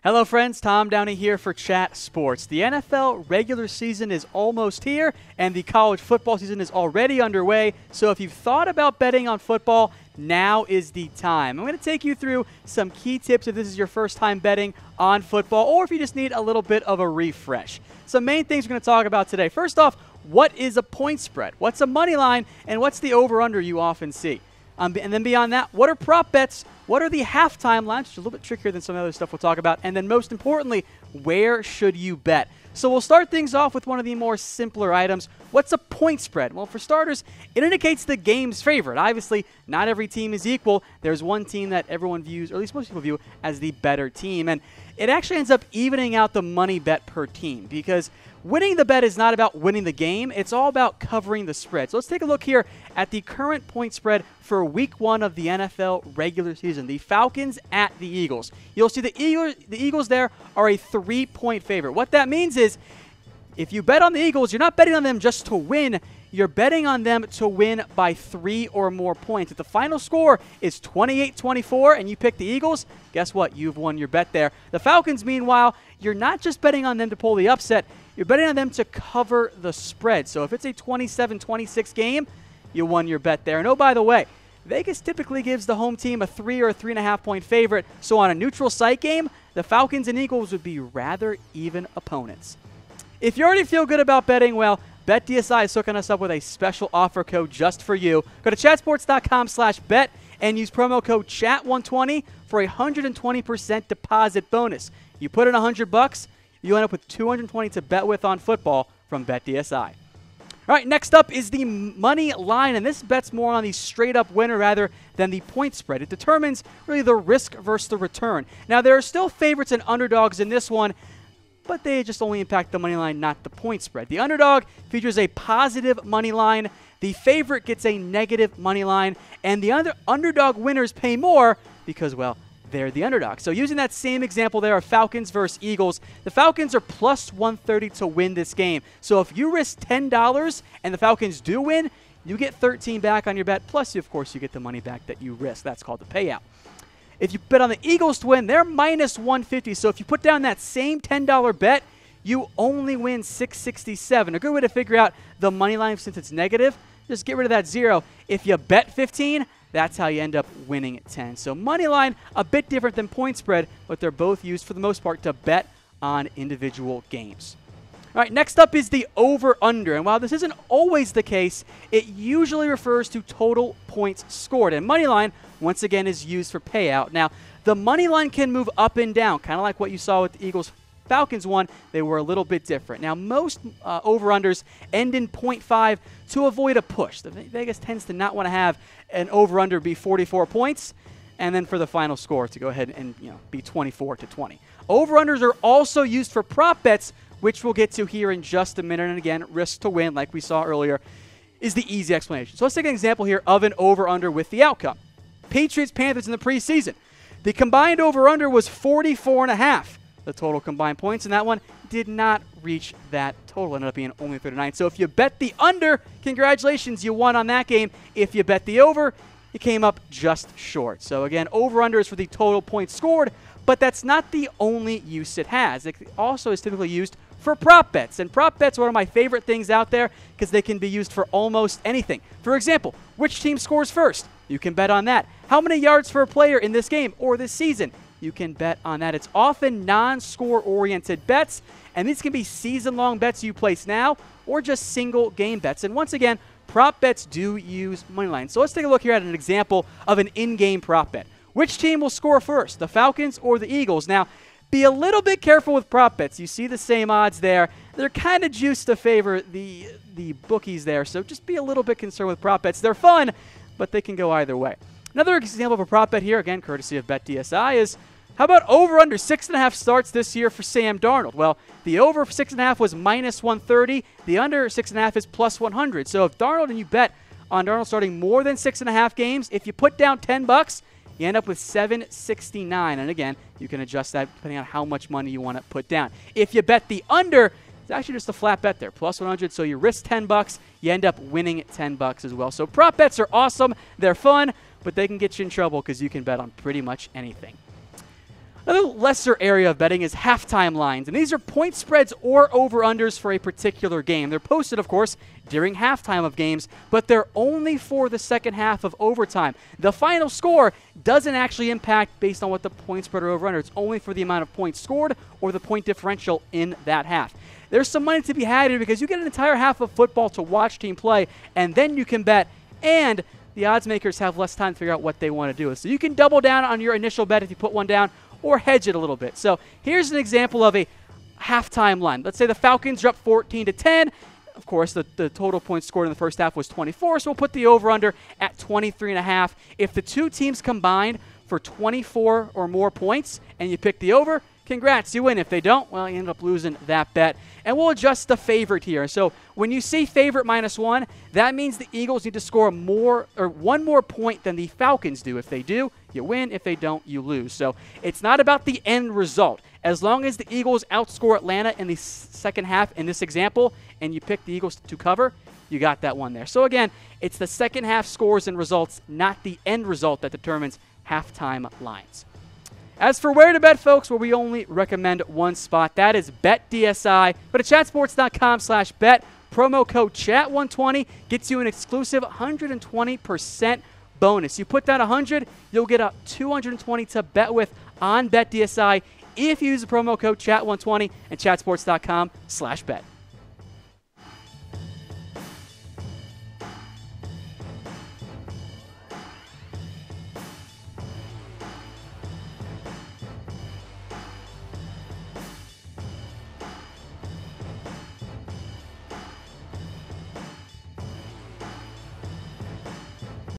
Hello friends, Tom Downey here for Chat Sports. The NFL regular season is almost here and the college football season is already underway. So if you've thought about betting on football, now is the time. I'm going to take you through some key tips if this is your first time betting on football or if you just need a little bit of a refresh. Some main things we're going to talk about today. First off, what is a point spread? What's a money line? And what's the over-under you often see? And then beyond that, what are prop bets? What are the halftime lines? Which is a little bit trickier than some other stuff we'll talk about. And then most importantly, where should you bet? So we'll start things off with one of the more simpler items. What's a point spread? Well, for starters, it indicates the game's favorite. Obviously, not every team is equal. There's one team that everyone views, or at least most people view, as the better team. And it actually ends up evening out the money bet per team because winning the bet is not about winning the game. It's all about covering the spread. So let's take a look here at the current point spread for week 1 of the NFL regular season. The Falcons at the Eagles. You'll see the Eagles there are a 3-point favorite. What that means is if you bet on the Eagles, you're not betting on them just to win. You're betting on them to win by 3 or more points. If the final score is 28-24 and you pick the Eagles, guess what? You've won your bet there. The Falcons, meanwhile, you're not just betting on them to pull the upset. You're betting on them to cover the spread. So if it's a 27-26 game, you won your bet there. And oh, by the way, Vegas typically gives the home team a 3 or 3.5 point favorite. So on a neutral site game, the Falcons and Eagles would be rather even opponents. If you already feel good about betting, well, BetDSI is hooking us up with a special offer code just for you. Go to chatsports.com/bet and use promo code CHAT120 for a 120% deposit bonus. You put in $100, you end up with $220 to bet with on football from BetDSI. All right, next up is the money line, and this bets more on the straight-up winner rather than the point spread. It determines really the risk versus the return. Now, there are still favorites and underdogs in this one, but they just only impact the money line, not the point spread. The underdog features a positive money line. The favorite gets a negative money line, and the underdog winners pay more because, well, they're the underdog. So using that same example there of Falcons versus Eagles, the Falcons are plus 130 to win this game. So if you risk $10 and the Falcons do win, you get 13 back on your bet, plus, of course, you get the money back that you risk. That's called the payout. If you bet on the Eagles to win, they're minus 150. So if you put down that same $10 bet, you only win $667. A good way to figure out the money line since it's negative, just get rid of that 0. If you bet 15, that's how you end up winning at 10. So money line, a bit different than point spread, but they're both used for the most part to bet on individual games. All right, next up is the over-under. And while this isn't always the case, it usually refers to total points scored. And money line, once again, is used for payout. Now, the money line can move up and down, kind of like what you saw with the Eagles-Falcons one. They were a little bit different. Now, most over-unders end in 0.5 to avoid a push. Vegas tends to not want to have an over-under be 44 points, and then for the final score to go ahead and be 24-20. Over-unders are also used for prop bets, which we'll get to here in just a minute. And again, risk to win, like we saw earlier, is the easy explanation. So let's take an example here of an over-under with the outcome. Patriots-Panthers in the preseason. The combined over-under was 44.5. The total combined points, and that one did not reach that total. It ended up being only 39. So if you bet the under, congratulations, you won on that game. If you bet the over, you came up just short. So again, over-under is for the total points scored, but that's not the only use it has. It also is typically used for prop bets. And prop bets are one of my favorite things out there because they can be used for almost anything. For example, which team scores first? You can bet on that. How many yards for a player in this game or this season? You can bet on that. It's often non-score-oriented bets, and these can be season-long bets you place now or just single-game bets. And once again, prop bets do use money line. So let's take a look here at an example of an in-game prop bet. Which team will score first, the Falcons or the Eagles? Now, be a little bit careful with prop bets. You see the same odds there. They're kind of juiced to favor the bookies there, so just be a little bit concerned with prop bets. They're fun, but they can go either way. Another example of a prop bet here, again, courtesy of BetDSI, is how about over-under 6.5 starts this year for Sam Darnold? Well, the over for 6.5 was minus 130. The under 6.5 is plus 100. So if Darnold and you bet on Darnold starting more than 6.5 games, if you put down $10, you end up with $769. And again, you can adjust that depending on how much money you want to put down. If you bet the under, it's actually just a flat bet there, plus 100. So you risk $10, you end up winning $10 as well. So prop bets are awesome. They're fun, but they can get you in trouble because you can bet on pretty much anything. Another lesser area of betting is halftime lines, and these are point spreads or over-unders for a particular game. They're posted, of course, during halftime of games, but they're only for the second half of overtime. The final score doesn't actually impact based on what the point spread or over-under. It's only for the amount of points scored or the point differential in that half. There's some money to be had here because you get an entire half of football to watch team play, and then you can bet, and the odds makers have less time to figure out what they want to do. So you can double down on your initial bet if you put one down, or hedge it a little bit. So here's an example of a halftime line. Let's say the Falcons are up 14-10. Of course, the total points scored in the first half was 24, so we'll put the over-under at 23.5. If the two teams combined for 24 or more points and you pick the over, congrats, you win. If they don't, well, you end up losing that bet. And we'll adjust the favorite here. So when you see favorite -1, that means the Eagles need to score more or one more point than the Falcons do. If they do, you win. If they don't, you lose. So it's not about the end result. As long as the Eagles outscore Atlanta in the second half in this example, and you pick the Eagles to cover, you got that one there. So again, it's the second half scores and results, not the end result, that determines halftime lines. As for where to bet, folks, well, we only recommend one spot. That is BetDSI. Go to chatsports.com/bet. Promo code CHAT120 gets you an exclusive 120% bonus. You put down 100, you'll get a 220 to bet with on BetDSI if you use the promo code CHAT120 and chatsports.com/bet.